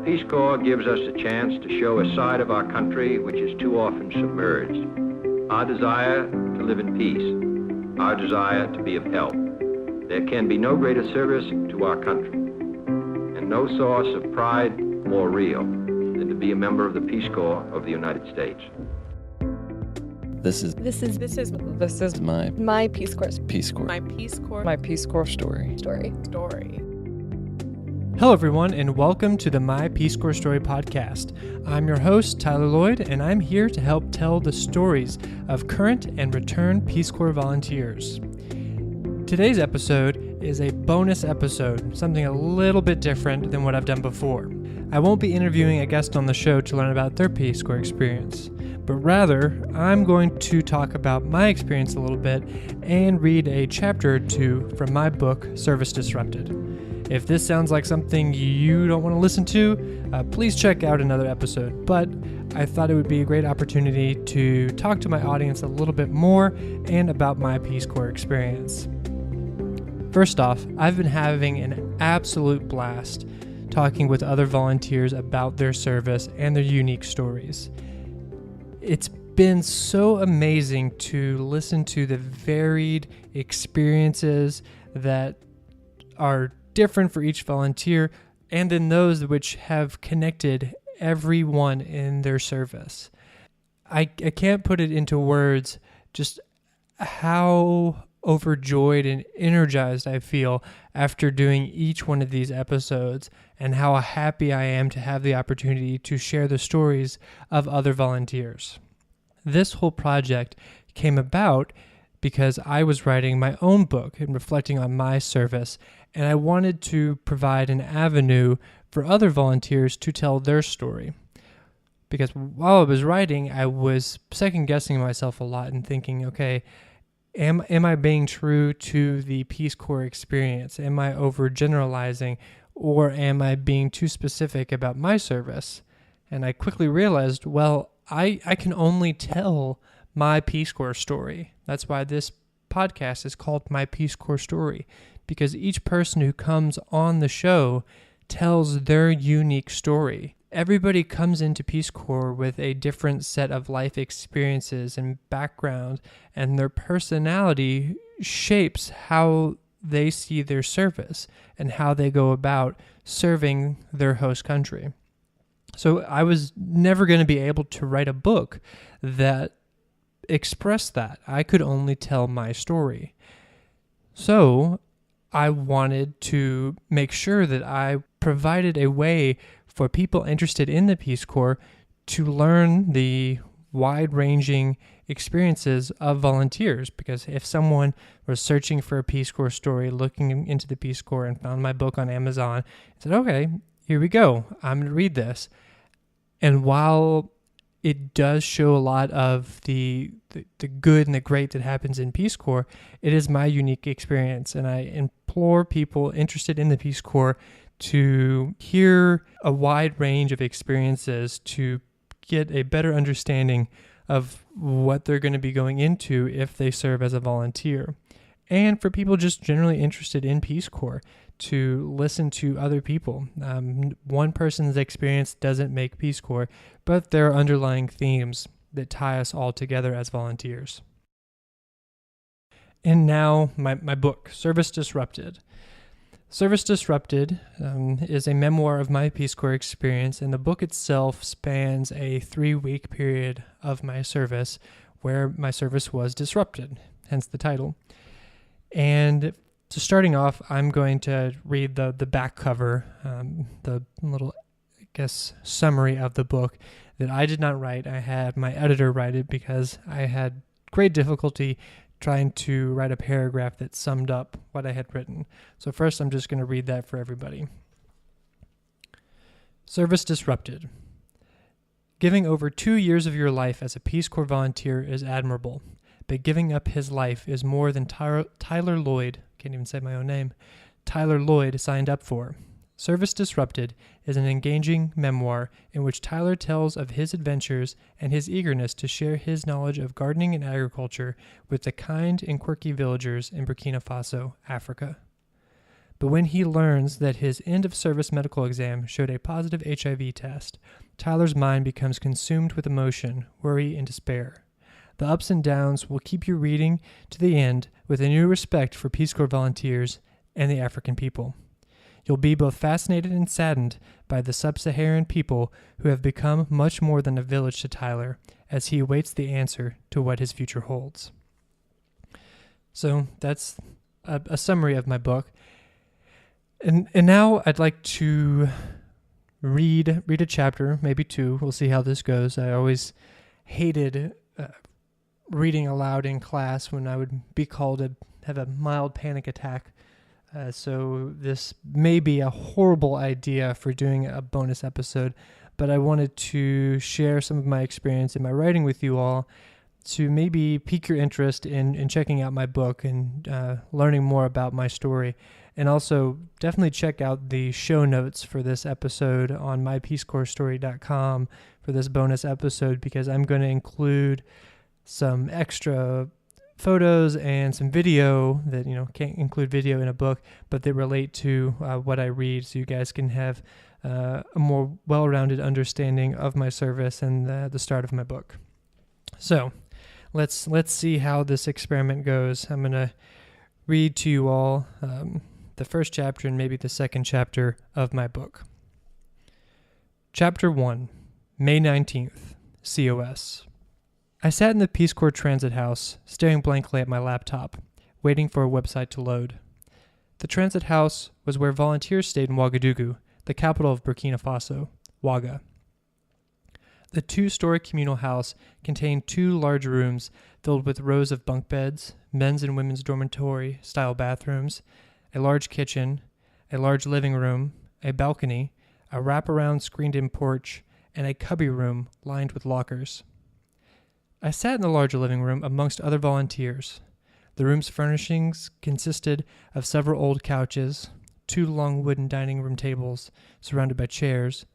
Peace Corps gives us a chance to show a side of our country which is too often submerged. Our desire to live in peace, our desire to be of help. There can be no greater service to our country, and no source of pride more real than to be a member of the Peace Corps of the United States. This is my Peace Corps. Peace Corps. My Peace Corps. My Peace Corps Story. Hello, everyone, and welcome to the My Peace Corps Story podcast. I'm your host, Tyler Lloyd, and I'm here to help tell the stories of current and returned Peace Corps volunteers. Today's episode is a bonus episode, something a little bit different than what I've done before. I won't be interviewing a guest on the show to learn about their Peace Corps experience, but rather, I'm going to talk about my experience a little bit and read a chapter or two from my book, Service Disrupted. If this sounds like something you don't want to listen to, please check out another episode, but I thought it would be a great opportunity to talk to my audience a little bit more and about my Peace Corps experience. First off, I've been having an absolute blast talking with other volunteers about their service and their unique stories. It's been so amazing to listen to the varied experiences that are different for each volunteer, and then those which have connected everyone in their service. I can't put it into words just how overjoyed and energized I feel after doing each one of these episodes, and how happy I am to have the opportunity to share the stories of other volunteers. This whole project came about because I was writing my own book and reflecting on my service, and I wanted to provide an avenue for other volunteers to tell their story. Because while I was writing, I was second-guessing myself a lot and thinking, okay, am I being true to the Peace Corps experience? Am I overgeneralizing, or am I being too specific about my service? And I quickly realized, well, I can only tell my Peace Corps story. That's why this podcast is called My Peace Corps Story, because each person who comes on the show tells their unique story. Everybody comes into Peace Corps with a different set of life experiences and background, and their personality shapes how they see their service and how they go about serving their host country. So I was never going to be able to write a book that expressed that. I could only tell my story. So I wanted to make sure that I provided a way for people interested in the Peace Corps to learn the wide-ranging experiences of volunteers. Because if someone was searching for a Peace Corps story, looking into the Peace Corps, and found my book on Amazon, and said, okay, here we go, I'm going to read this. And while it does show a lot of the good and the great that happens in Peace Corps, it is my unique experience, and I implore people interested in the Peace Corps to hear a wide range of experiences to get a better understanding of what they're going to be going into if they serve as a volunteer. And for people just generally interested in Peace Corps, to listen to other people. One person's experience doesn't make Peace Corps, but there are underlying themes that tie us all together as volunteers. And now, my book, Service Disrupted. Service Disrupted is a memoir of my Peace Corps experience, and the book itself spans a 3-week period of my service where my service was disrupted, hence the title. And so starting off, I'm going to read the back cover, the little, summary of the book that I did not write. I had my editor write it because I had great difficulty trying to write a paragraph that summed up what I had written. So first, I'm just going to read that for everybody. Service Disrupted. Giving over 2 years of your life as a Peace Corps volunteer is admirable, but giving up his life is more than Tyler Lloyd, can't even say my own name, Tyler Lloyd signed up for. Service Disrupted is an engaging memoir in which Tyler tells of his adventures and his eagerness to share his knowledge of gardening and agriculture with the kind and quirky villagers in Burkina Faso, Africa. But when he learns that his end-of-service medical exam showed a positive HIV test, Tyler's mind becomes consumed with emotion, worry, and despair. The ups and downs will keep you reading to the end with a new respect for Peace Corps volunteers and the African people. You'll be both fascinated and saddened by the sub-Saharan people who have become much more than a village to Tyler as he awaits the answer to what his future holds. So that's a summary of my book. And now I'd like to read a chapter, maybe two. We'll see how this goes. I always hated reading aloud in class when I would be called to have a mild panic attack. So this may be a horrible idea for doing a bonus episode, but I wanted to share some of my experience in my writing with you all to maybe pique your interest in checking out my book and learning more about my story. And also definitely check out the show notes for this episode on mypeacecorpsstory.com for this bonus episode, because I'm going to include some extra photos and some video that, can't include video in a book, but they relate to what I read, so you guys can have a more well-rounded understanding of my service and the start of my book. So let's see how this experiment goes. I'm going to read to you all the first chapter and maybe the second chapter of my book. Chapter 1, May 19th, COS. I sat in the Peace Corps transit house, staring blankly at my laptop, waiting for a website to load. The transit house was where volunteers stayed in Ouagadougou, the capital of Burkina Faso, Ouaga. The two-story communal house contained 2 large rooms filled with rows of bunk beds, men's and women's dormitory-style bathrooms, a large kitchen, a large living room, a balcony, a wraparound screened-in porch, and a cubby room lined with lockers. I sat in the larger living room amongst other volunteers. The room's furnishings consisted of several old couches, 2 long wooden dining room tables surrounded by chairs,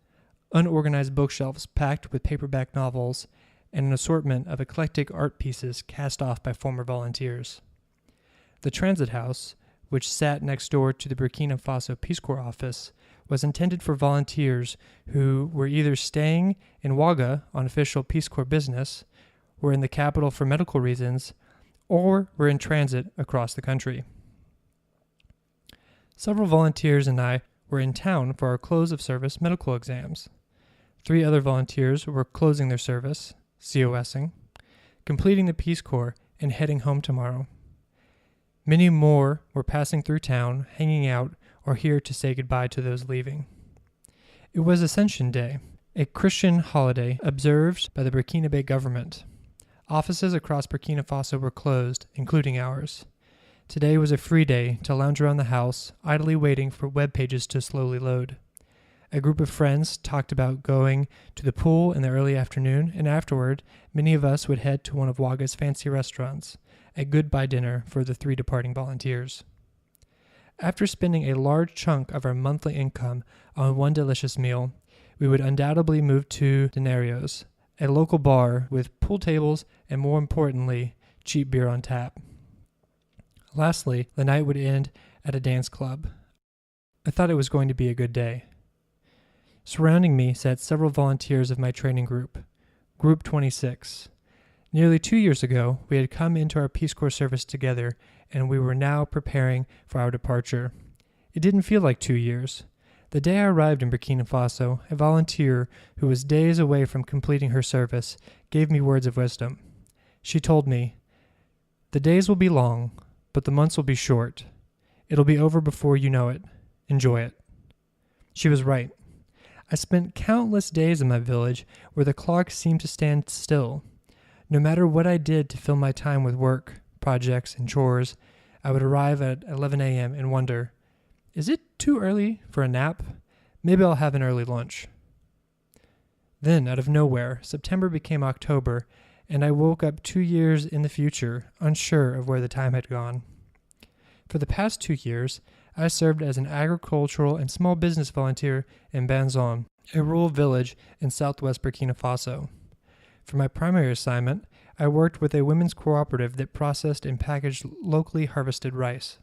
unorganized bookshelves packed with paperback novels, and an assortment of eclectic art pieces cast off by former volunteers. The transit house, which sat next door to the Burkina Faso Peace Corps office, was intended for volunteers who were either staying in Ouaga on official Peace Corps business, were in the capital for medical reasons, or were in transit across the country. Several volunteers and I were in town for our close of service medical exams. 3 other volunteers were closing their service, COSing, completing the Peace Corps, and heading home tomorrow. Many more were passing through town, hanging out, or here to say goodbye to those leaving. It was Ascension Day, a Christian holiday observed by the Burkina Faso government. Offices across Burkina Faso were closed, including ours. Today was a free day to lounge around the house, idly waiting for web pages to slowly load. A group of friends talked about going to the pool in the early afternoon, and afterward, many of us would head to one of Ouaga's fancy restaurants, a goodbye dinner for the 3 departing volunteers. After spending a large chunk of our monthly income on one delicious meal, we would undoubtedly move to Denarios, a local bar with pool tables and, more importantly, cheap beer on tap. Lastly, the night would end at a dance club. I thought it was going to be a good day. Surrounding me sat several volunteers of my training group, Group 26. Nearly 2 years ago, we had come into our Peace Corps service together, and we were now preparing for our departure. It didn't feel like 2 years. The day I arrived in Burkina Faso, a volunteer who was days away from completing her service gave me words of wisdom. She told me, "The days will be long, but the months will be short. It'll be over before you know it. Enjoy it." She was right. I spent countless days in my village where the clock seemed to stand still. No matter what I did to fill my time with work, projects, and chores, I would arrive at 11 a.m. and wonder, is it too early for a nap? Maybe I'll have an early lunch. Then, out of nowhere, September became October, and I woke up 2 years in the future, unsure of where the time had gone. For the past 2 years, I served as an agricultural and small business volunteer in Banzon, a rural village in southwest Burkina Faso. For my primary assignment, I worked with a women's cooperative that processed and packaged locally harvested rice.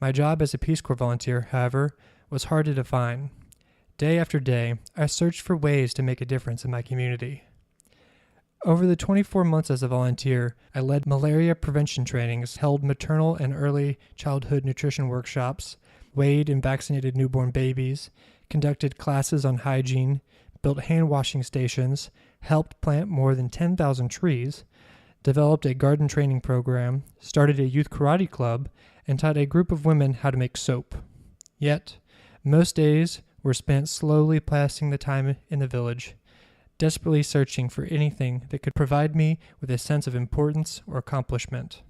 My job as a Peace Corps volunteer, however, was hard to define. Day after day, I searched for ways to make a difference in my community. Over the 24 months as a volunteer, I led malaria prevention trainings, held maternal and early childhood nutrition workshops, weighed and vaccinated newborn babies, conducted classes on hygiene, built hand washing stations, helped plant more than 10,000 trees, developed a garden training program, started a youth karate club, and taught a group of women how to make soap. Yet, most days were spent slowly passing the time in the village, desperately searching for anything that could provide me with a sense of importance or accomplishment.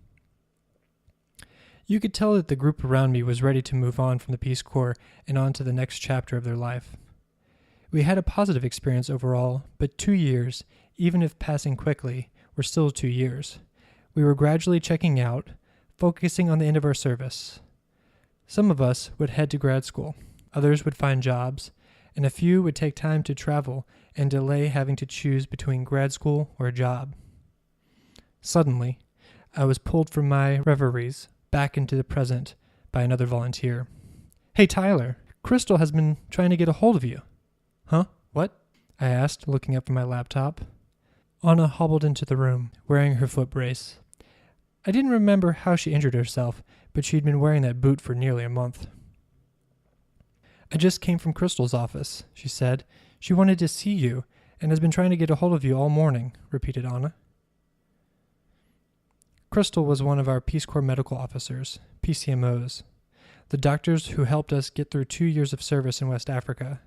You could tell that the group around me was ready to move on from the Peace Corps and on to the next chapter of their life. We had a positive experience overall, but 2 years, even if passing quickly, were still 2 years. We were gradually checking out, focusing on the end of our service. Some of us would head to grad school, others would find jobs, and a few would take time to travel and delay having to choose between grad school or a job. Suddenly, I was pulled from my reveries back into the present by another volunteer. "Hey, Tyler, Crystal has been trying to get a hold of you." "Huh? What?" I asked, looking up from my laptop. Anna hobbled into the room, wearing her foot brace. I didn't remember how she injured herself, but she'd been wearing that boot for nearly a month. "I just came from Crystal's office," she said. "She wanted to see you and has been trying to get a hold of you all morning," repeated Anna. Crystal was one of our Peace Corps medical officers, PCMOs, the doctors who helped us get through 2 years of service in West Africa.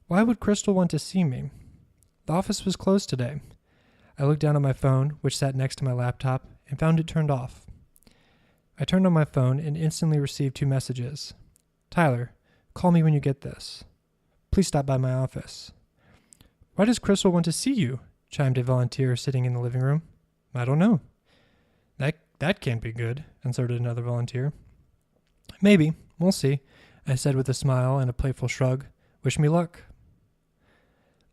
Why would Crystal want to see me? The office was closed today. I looked down at my phone, which sat next to my laptop, and found it turned off. I turned on my phone and instantly received 2 messages. "Tyler, call me when you get this. Please stop by my office." "Why does Crystal want to see you?" chimed a volunteer sitting in the living room. "I don't know." That can't be good," inserted another volunteer. "Maybe. We'll see," I said with a smile and a playful shrug. "Wish me luck."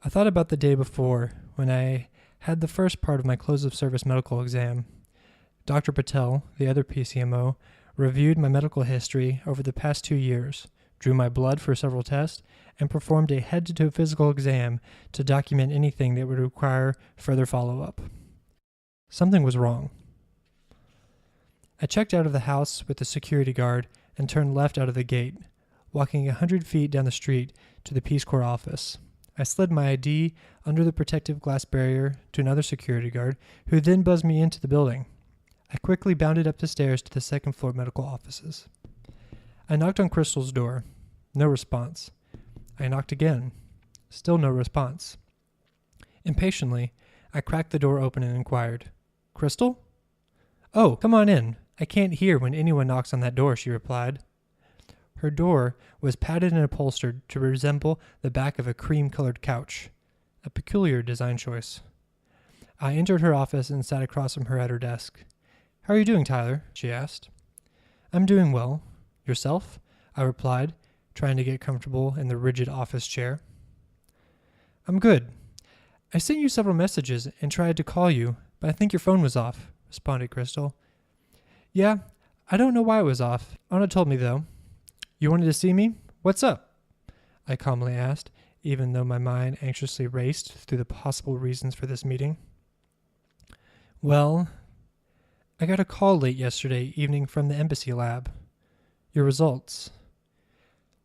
I thought about the day before, when I had the first part of my close of service medical exam. Dr. Patel, the other PCMO, reviewed my medical history over the past 2 years, drew my blood for several tests, and performed a head-to-toe physical exam to document anything that would require further follow-up. Something was wrong. I checked out of the house with the security guard and turned left out of the gate, walking 100 feet down the street to the Peace Corps office. I slid my ID under the protective glass barrier to another security guard, who then buzzed me into the building. I quickly bounded up the stairs to the second-floor medical offices. I knocked on Crystal's door. No response. I knocked again. Still no response. Impatiently, I cracked the door open and inquired, "Crystal?" "Oh, come on in. I can't hear when anyone knocks on that door," she replied. Her door was padded and upholstered to resemble the back of a cream-colored couch, a peculiar design choice. I entered her office and sat across from her at her desk. "How are you doing, Tyler?" she asked. "I'm doing well. Yourself?" I replied, trying to get comfortable in the rigid office chair. "I'm good. I sent you several messages and tried to call you, but I think your phone was off," responded Crystal. "Yeah, I don't know why it was off. Anna told me, though." "You wanted to see me? What's up?" I calmly asked, even though my mind anxiously raced through the possible reasons for this meeting. "Well, I got a call late yesterday evening from the embassy lab. Your results.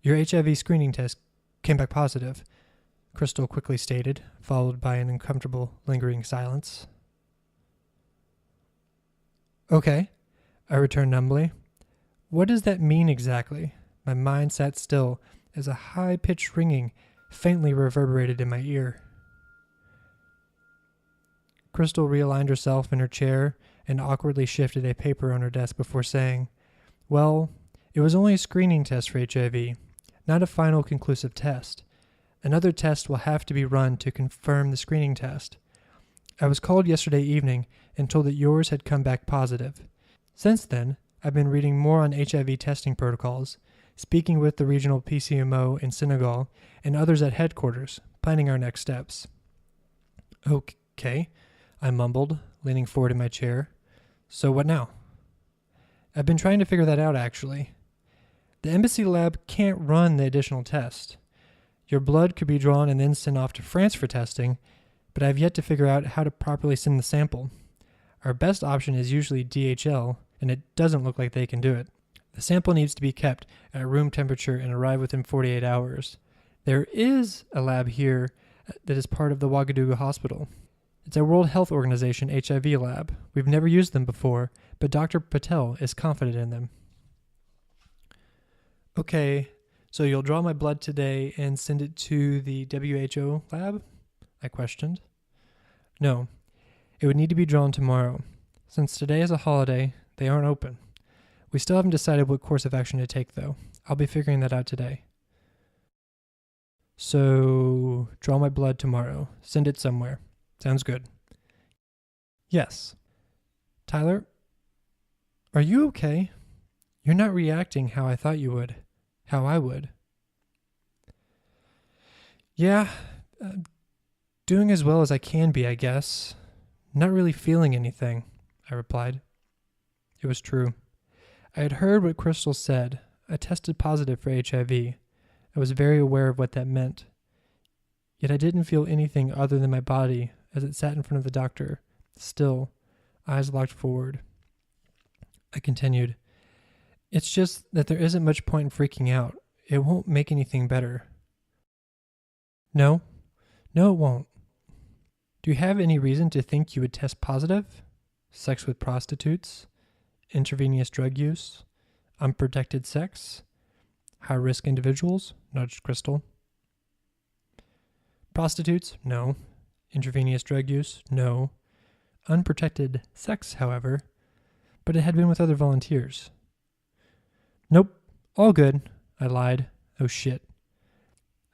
Your HIV screening test came back positive," Crystal quickly stated, followed by an uncomfortable, lingering silence. "Okay," I returned numbly. "What does that mean exactly?" My mind sat still as a high-pitched ringing faintly reverberated in my ear. Crystal realigned herself in her chair and awkwardly shifted a paper on her desk before saying, "Well, it was only a screening test for HIV, not a final conclusive test. Another test will have to be run to confirm the screening test. I was called yesterday evening and told that yours had come back positive. Since then, I've been reading more on HIV testing protocols, speaking with the regional PCMO in Senegal and others at headquarters, planning our next steps." "Okay," I mumbled, leaning forward in my chair. "So what now?" I've been trying to figure that out, actually. The embassy lab can't run the additional test. Your blood could be drawn and then sent off to France for testing, but I've yet to figure out how to properly send the sample. Our best option is usually DHL, and it doesn't look like they can do it. The sample needs to be kept at room temperature and arrive within 48 hours. There is a lab here that is part of the Ouagadougou Hospital. It's a World Health Organization HIV lab. We've never used them before, but Dr. Patel is confident in them. Okay, so you'll draw my blood today and send it to the WHO lab? I questioned. No, it would need to be drawn tomorrow. Since today is a holiday, they aren't open. We still haven't decided what course of action to take, though. I'll be figuring that out today. So, draw my blood tomorrow. Send it somewhere. Sounds good. Yes. Tyler, are you okay? You're not reacting how I thought you would. How I would. Yeah, doing as well as I can be, I guess. Not really feeling anything, I replied. It was true. I had heard what Crystal said. I tested positive for HIV. I was very aware of what that meant. Yet I didn't feel anything other than my body as it sat in front of the doctor, still, eyes locked forward. I continued, "It's just that there isn't much point in freaking out. It won't make anything better." No, it won't. Do you have any reason to think you would test positive? Sex with prostitutes? Intravenous drug use? Unprotected sex? High-risk individuals? Nudged Crystal. Prostitutes? No. Intravenous drug use? No. Unprotected sex, however, but it had been with other volunteers. Nope, all good, I lied. Oh shit.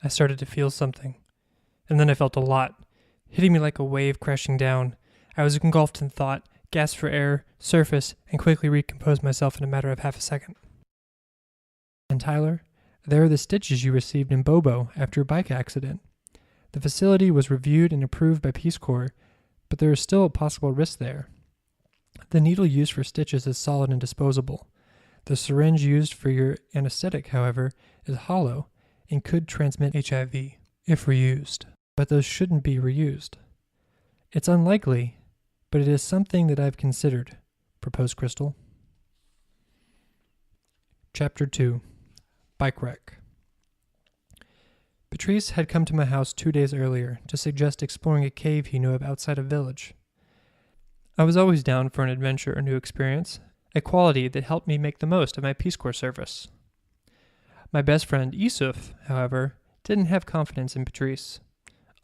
I started to feel something, and then I felt a lot, hitting me like a wave crashing down. I was engulfed in thought, gasped for air, surfaced, and quickly recomposed myself in a matter of half a second. And Tyler, there are the stitches you received in Bobo after your bike accident. The facility was reviewed and approved by Peace Corps, but there is still a possible risk there. The needle used for stitches is solid and disposable. The syringe used for your anesthetic, however, is hollow and could transmit HIV if reused, but those shouldn't be reused. It's unlikely, but it is something that I've considered, proposed Crystal. Chapter 2. Bike Wreck. Patrice had come to my house 2 days earlier to suggest exploring a cave he knew of outside a village. I was always down for an adventure or new experience, a quality that helped me make the most of my Peace Corps service. My best friend, Yusuf, however, didn't have confidence in Patrice,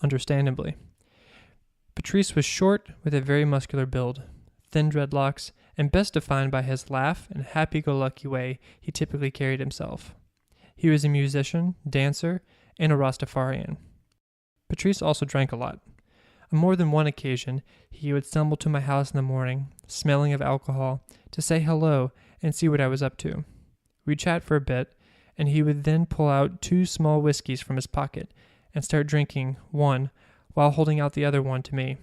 understandably. Patrice was short with a very muscular build, thin dreadlocks, and best defined by his laugh and happy-go-lucky way he typically carried himself. He was a musician, dancer, and a Rastafarian. Patrice also drank a lot. On more than one occasion, he would stumble to my house in the morning, smelling of alcohol, to say hello and see what I was up to. We'd chat for a bit, and he would then pull out 2 small whiskeys from his pocket and start drinking one while holding out the other one to me.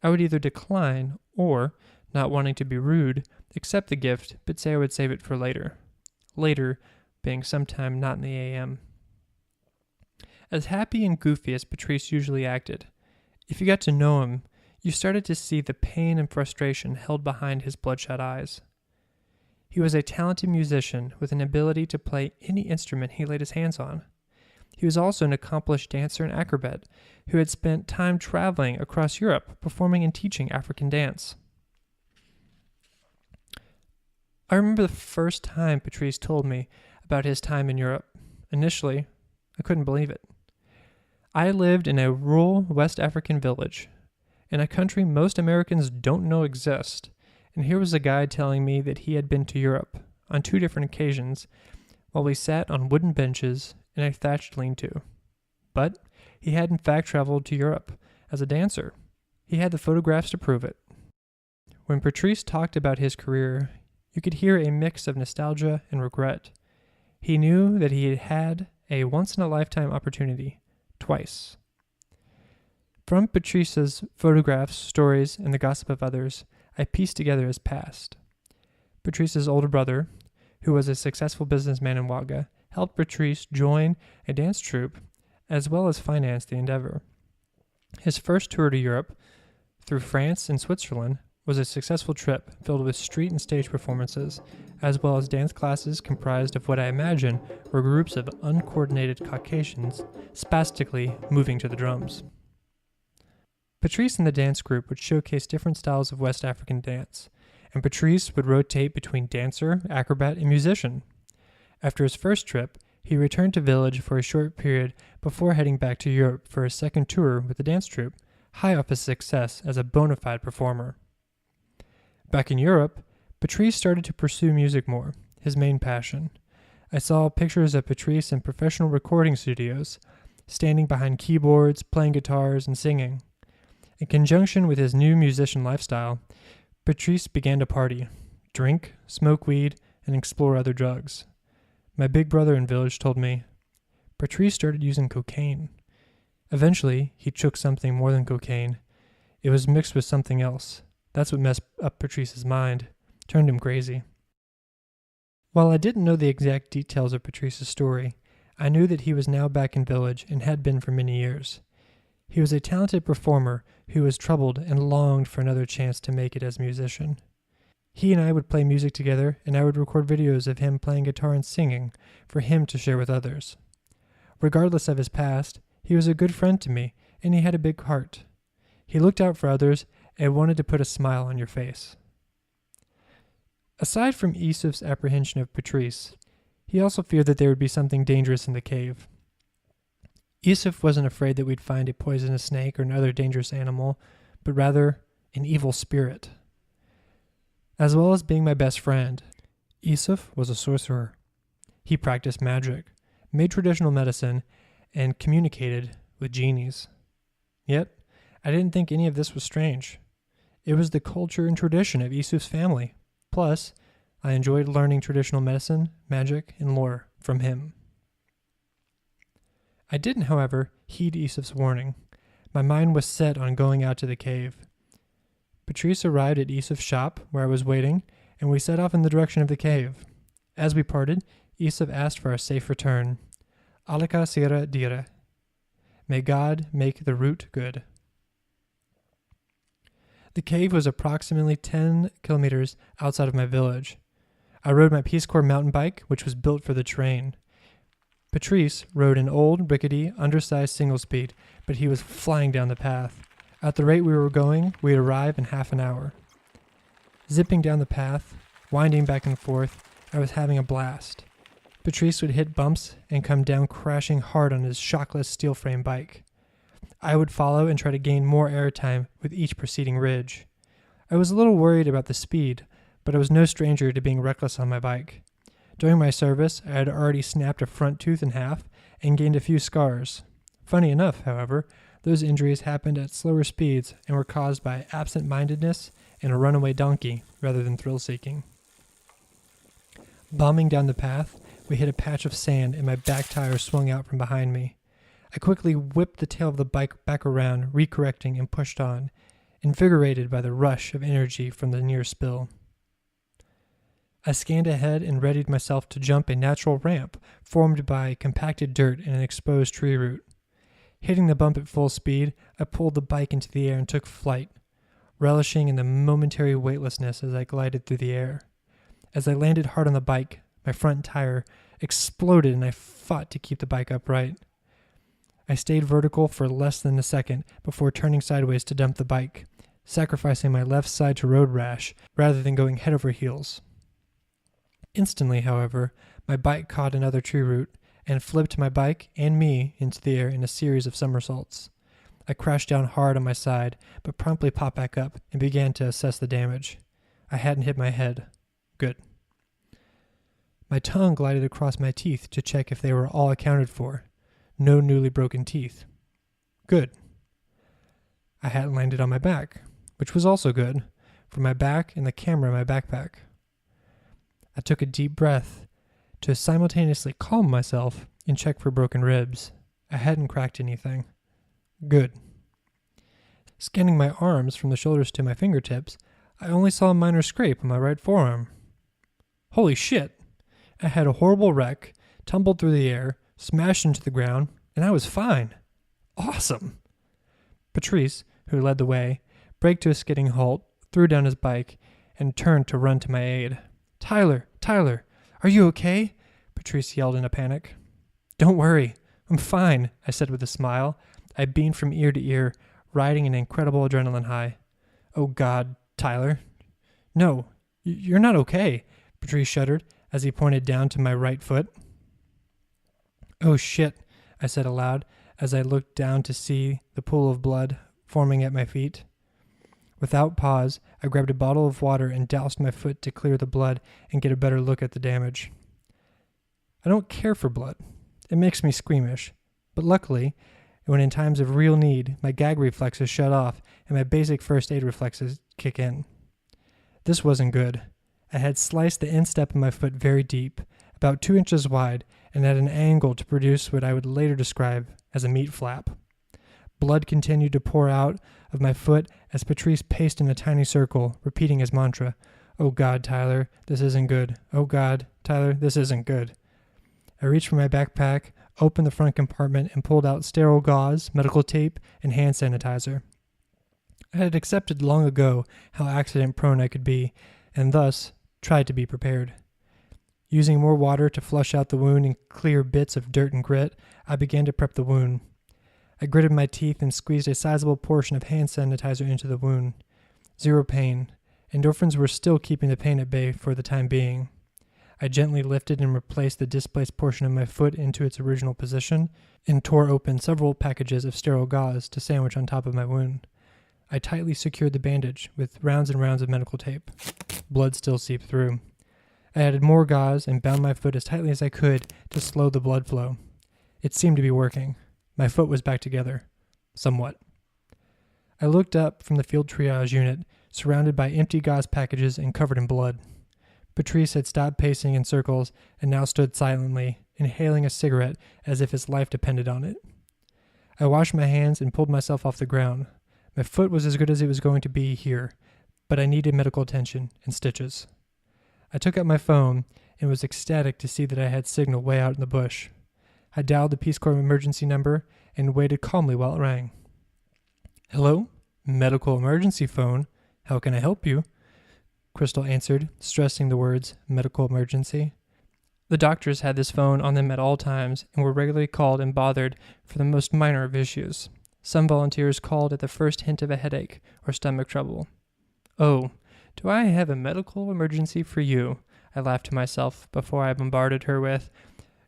I would either decline or, not wanting to be rude, accept the gift but say I would save it for later. Later being sometime not in the AM. As happy and goofy as Patrice usually acted, if you got to know him, you started to see the pain and frustration held behind his bloodshot eyes. He was a talented musician with an ability to play any instrument he laid his hands on. He was also an accomplished dancer and acrobat who had spent time traveling across Europe performing and teaching African dance. I remember the first time Patrice told me about his time in Europe. Initially, I couldn't believe it. I lived in a rural West African village, in a country most Americans don't know exists, and here was a guy telling me that he had been to Europe on 2 different occasions while we sat on wooden benches in a thatched lean-to. But he had in fact traveled to Europe as a dancer. He had the photographs to prove it. When Patrice talked about his career, you could hear a mix of nostalgia and regret. He knew that he had had a once-in-a-lifetime opportunity, twice. From Patrice's photographs, stories, and the gossip of others, I pieced together his past. Patrice's older brother, who was a successful businessman in Ouaga, helped Patrice join a dance troupe as well as finance the endeavor. His first tour to Europe, through France and Switzerland, was a successful trip filled with street and stage performances, as well as dance classes comprised of what I imagine were groups of uncoordinated Caucasians spastically moving to the drums. Patrice and the dance group would showcase different styles of West African dance, and Patrice would rotate between dancer, acrobat, and musician. After his first trip, he returned to village for a short period before heading back to Europe for his second tour with the dance troupe, high off his success as a bona fide performer. Back in Europe, Patrice started to pursue music more, his main passion. I saw pictures of Patrice in professional recording studios, standing behind keyboards, playing guitars, and singing. In conjunction with his new musician lifestyle, Patrice began to party, drink, smoke weed, and explore other drugs. My big brother in village told me, Patrice started using cocaine. Eventually, he took something more than cocaine. It was mixed with something else. That's what messed up Patrice's mind, turned him crazy. While I didn't know the exact details of Patrice's story, I knew that he was now back in village and had been for many years. He was a talented performer who was troubled and longed for another chance to make it as a musician. He and I would play music together, and I would record videos of him playing guitar and singing for him to share with others. Regardless of his past, he was a good friend to me, and he had a big heart. He looked out for others and wanted to put a smile on your face. Aside from Yusuf's apprehension of Patrice, he also feared that there would be something dangerous in the cave. Yusuf wasn't afraid that we'd find a poisonous snake or another dangerous animal, but rather an evil spirit. As well as being my best friend, Yusuf was a sorcerer. He practiced magic, made traditional medicine, and communicated with genies. Yet, I didn't think any of this was strange. It was the culture and tradition of Yusuf's family. Plus, I enjoyed learning traditional medicine, magic, and lore from him. I didn't, however, heed Yusuf's warning. My mind was set on going out to the cave. Patrice arrived at Yusuf's shop, where I was waiting, and we set off in the direction of the cave. As we parted, Yusuf asked for a safe return. Alaka sira dire. May God make the route good. The cave was approximately 10 kilometers outside of my village. I rode my Peace Corps mountain bike, which was built for the terrain. Patrice rode an old, rickety, undersized single-speed, but he was flying down the path. At the rate we were going, we'd arrive in half an hour. Zipping down the path, winding back and forth, I was having a blast. Patrice would hit bumps and come down crashing hard on his shockless steel frame bike. I would follow and try to gain more airtime with each preceding ridge. I was a little worried about the speed, but I was no stranger to being reckless on my bike. During my service, I had already snapped a front tooth in half and gained a few scars. Funny enough, however, those injuries happened at slower speeds and were caused by absent-mindedness and a runaway donkey rather than thrill-seeking. Bombing down the path, we hit a patch of sand and my back tire swung out from behind me. I quickly whipped the tail of the bike back around, recorrecting and pushed on, invigorated by the rush of energy from the near spill. I scanned ahead and readied myself to jump a natural ramp formed by compacted dirt and an exposed tree root. Hitting the bump at full speed, I pulled the bike into the air and took flight, relishing in the momentary weightlessness as I glided through the air. As I landed hard on the bike, my front tire exploded and I fought to keep the bike upright. I stayed vertical for less than a second before turning sideways to dump the bike, sacrificing my left side to road rash rather than going head over heels. Instantly, however, my bike caught another tree root and flipped my bike and me into the air in a series of somersaults. I crashed down hard on my side, but promptly popped back up and began to assess the damage. I hadn't hit my head. Good. My tongue glided across my teeth to check if they were all accounted for. No newly broken teeth. Good. I hadn't landed on my back, which was also good, for my back and the camera in my backpack. I took a deep breath to simultaneously calm myself and check for broken ribs. I hadn't cracked anything. Good. Scanning my arms from the shoulders to my fingertips, I only saw a minor scrape on my right forearm. Holy shit! I had a horrible wreck, tumbled through the air, smashed into the ground, and I was fine. Awesome! Patrice, who led the way, braked to a skidding halt, threw down his bike, and turned to run to my aid. Tyler! Tyler! Are you okay? Patrice yelled in a panic. Don't worry. I'm fine, I said with a smile. I beamed from ear to ear, riding an incredible adrenaline high. Oh God, Tyler. No, you're not okay, Patrice shuddered as he pointed down to my right foot. Oh shit, I said aloud as I looked down to see the pool of blood forming at my feet. Without pause, I grabbed a bottle of water and doused my foot to clear the blood and get a better look at the damage. I don't care for blood. It makes me squeamish. But luckily, when in times of real need, my gag reflexes shut off and my basic first aid reflexes kick in. This wasn't good. I had sliced the instep of my foot very deep, about 2 inches wide, and at an angle to produce what I would later describe as a meat flap. Blood continued to pour out of my foot as Patrice paced in a tiny circle, repeating his mantra, "Oh God, Tyler, this isn't good. Oh God, Tyler, this isn't good." I reached for my backpack, opened the front compartment, and pulled out sterile gauze, medical tape, and hand sanitizer. I had accepted long ago how accident-prone I could be, and thus tried to be prepared. Using more water to flush out the wound and clear bits of dirt and grit, I began to prep the wound. I gritted my teeth and squeezed a sizable portion of hand sanitizer into the wound. Zero pain. Endorphins were still keeping the pain at bay for the time being. I gently lifted and replaced the displaced portion of my foot into its original position and tore open several packages of sterile gauze to sandwich on top of my wound. I tightly secured the bandage with rounds and rounds of medical tape. Blood still seeped through. I added more gauze and bound my foot as tightly as I could to slow the blood flow. It seemed to be working. My foot was back together. Somewhat. I looked up from the field triage unit, surrounded by empty gauze packages and covered in blood. Patrice had stopped pacing in circles and now stood silently, inhaling a cigarette as if his life depended on it. I washed my hands and pulled myself off the ground. My foot was as good as it was going to be here, but I needed medical attention and stitches. I took out my phone and was ecstatic to see that I had signal way out in the bush. I dialed the Peace Corps emergency number and waited calmly while it rang. "Hello? Medical emergency phone. How can I help you?" Crystal answered, stressing the words, medical emergency. The doctors had this phone on them at all times and were regularly called and bothered for the most minor of issues. Some volunteers called at the first hint of a headache or stomach trouble. "Oh, do I have a medical emergency for you?" I laughed to myself before I bombarded her with,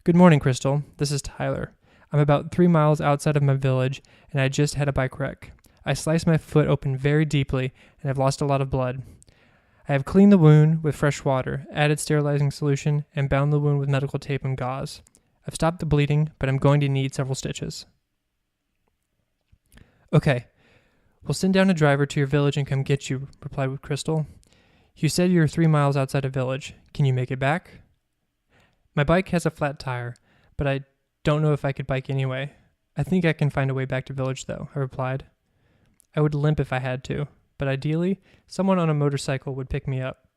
"Good morning, Crystal. This is Tyler. I'm about 3 miles outside of my village, and I just had a bike wreck. I sliced my foot open very deeply, and I've lost a lot of blood. I have cleaned the wound with fresh water, added sterilizing solution, and bound the wound with medical tape and gauze. I've stopped the bleeding, but I'm going to need several stitches." "Okay, we'll send down a driver to your village and come get you," replied Crystal. "You said you're 3 miles outside a village. Can you make it back?" "My bike has a flat tire, but I don't know if I could bike anyway. I think I can find a way back to village, though," I replied. "I would limp if I had to, but ideally, someone on a motorcycle would pick me up."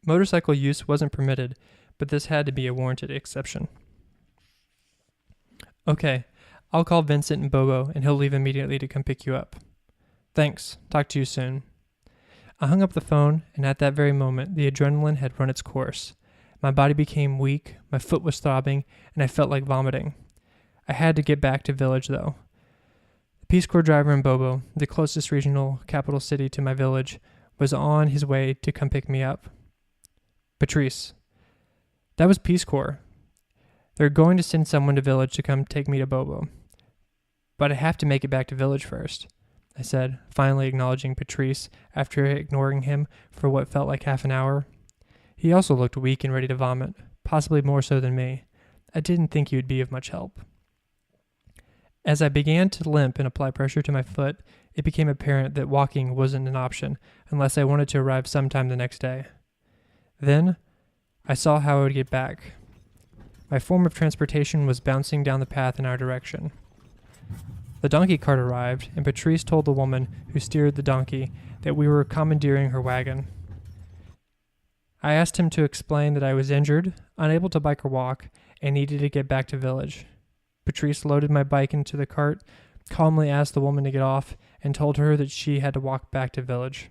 Motorcycle use wasn't permitted, but this had to be a warranted exception. "Okay, I'll call Vincent and Bobo, and he'll leave immediately to come pick you up." "Thanks. Talk to you soon." I hung up the phone, and at that very moment, the adrenaline had run its course. My body became weak, my foot was throbbing, and I felt like vomiting. I had to get back to village, though. The Peace Corps driver in Bobo, the closest regional capital city to my village, was on his way to come pick me up. "Patrice, that was Peace Corps. They're going to send someone to village to come take me to Bobo. But I have to make it back to village first," I said, finally acknowledging Patrice after ignoring him for what felt like half an hour. He also looked weak and ready to vomit, possibly more so than me. I didn't think he would be of much help. As I began to limp and apply pressure to my foot, it became apparent that walking wasn't an option unless I wanted to arrive sometime the next day. Then, I saw how I would get back. My form of transportation was bouncing down the path in our direction. The donkey cart arrived, and Patrice told the woman who steered the donkey that we were commandeering her wagon. I asked him to explain that I was injured, unable to bike or walk, and needed to get back to village. Patrice loaded my bike into the cart, calmly asked the woman to get off, and told her that she had to walk back to village.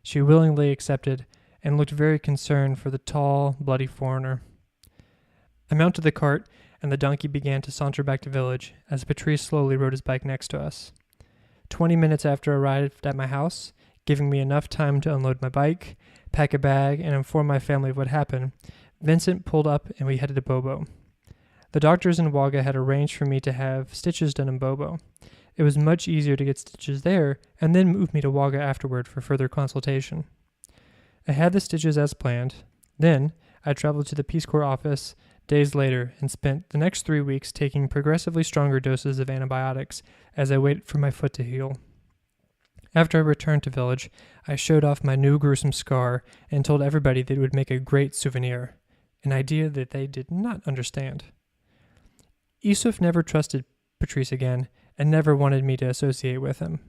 She willingly accepted and looked very concerned for the tall, bloody foreigner. I mounted the cart, and the donkey began to saunter back to village as Patrice slowly rode his bike next to us. 20 minutes after I arrived at my house, giving me enough time to unload my bike, pack a bag, and inform my family of what happened, Vincent pulled up and we headed to Bobo. The doctors in Wagga had arranged for me to have stitches done in Bobo. It was much easier to get stitches there and then move me to Wagga afterward for further consultation. I had the stitches as planned. Then I traveled to the Peace Corps office days later and spent the next 3 weeks taking progressively stronger doses of antibiotics as I waited for my foot to heal. After I returned to village, I showed off my new gruesome scar and told everybody that it would make a great souvenir, an idea that they did not understand. Yusuf never trusted Patrice again and never wanted me to associate with him.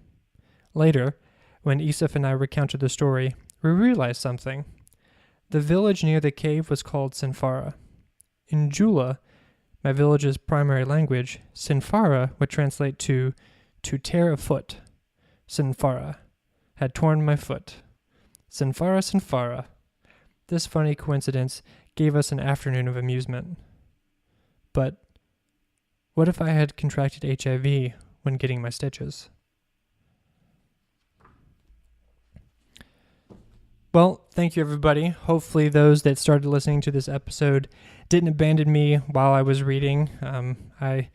Later, when Yusuf and I recounted the story, we realized something. The village near the cave was called Sinfara. In Jula, my village's primary language, Sinfara would translate to tear a foot. Sinfara had torn my foot. Sinfara, Sinfara. This funny coincidence gave us an afternoon of amusement. But what if I had contracted HIV when getting my stitches? Well, thank you, everybody. Hopefully those that started listening to this episode didn't abandon me while I was reading. I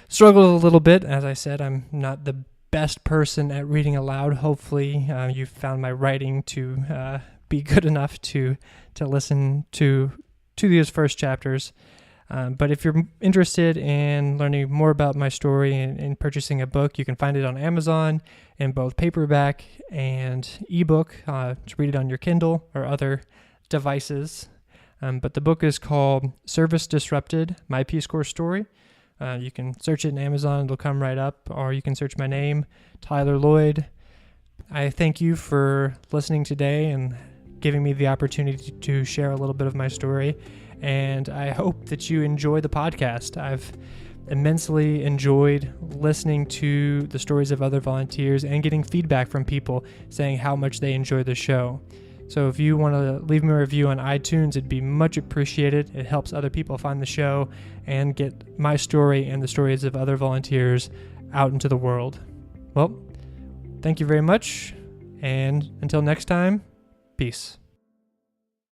struggled a little bit. As I said, I'm not the best person at reading aloud. Hopefully you found my writing to be good enough to listen to these first chapters. But if you're interested in learning more about my story and purchasing a book, you can find it on Amazon in both paperback and ebook to read it on your Kindle or other devices. But the book is called Service Disrupted, My Peace Corps Story. You can search it in Amazon, it'll come right up, or you can search my name, Tyler Lloyd. I thank you for listening today and giving me the opportunity to share a little bit of my story. And I hope that you enjoy the podcast. I've immensely enjoyed listening to the stories of other volunteers and getting feedback from people saying how much they enjoy the show. So if you want to leave me a review on iTunes, it'd be much appreciated. It helps other people find the show and get my story and the stories of other volunteers out into the world. Well, thank you very much. And until next time, peace.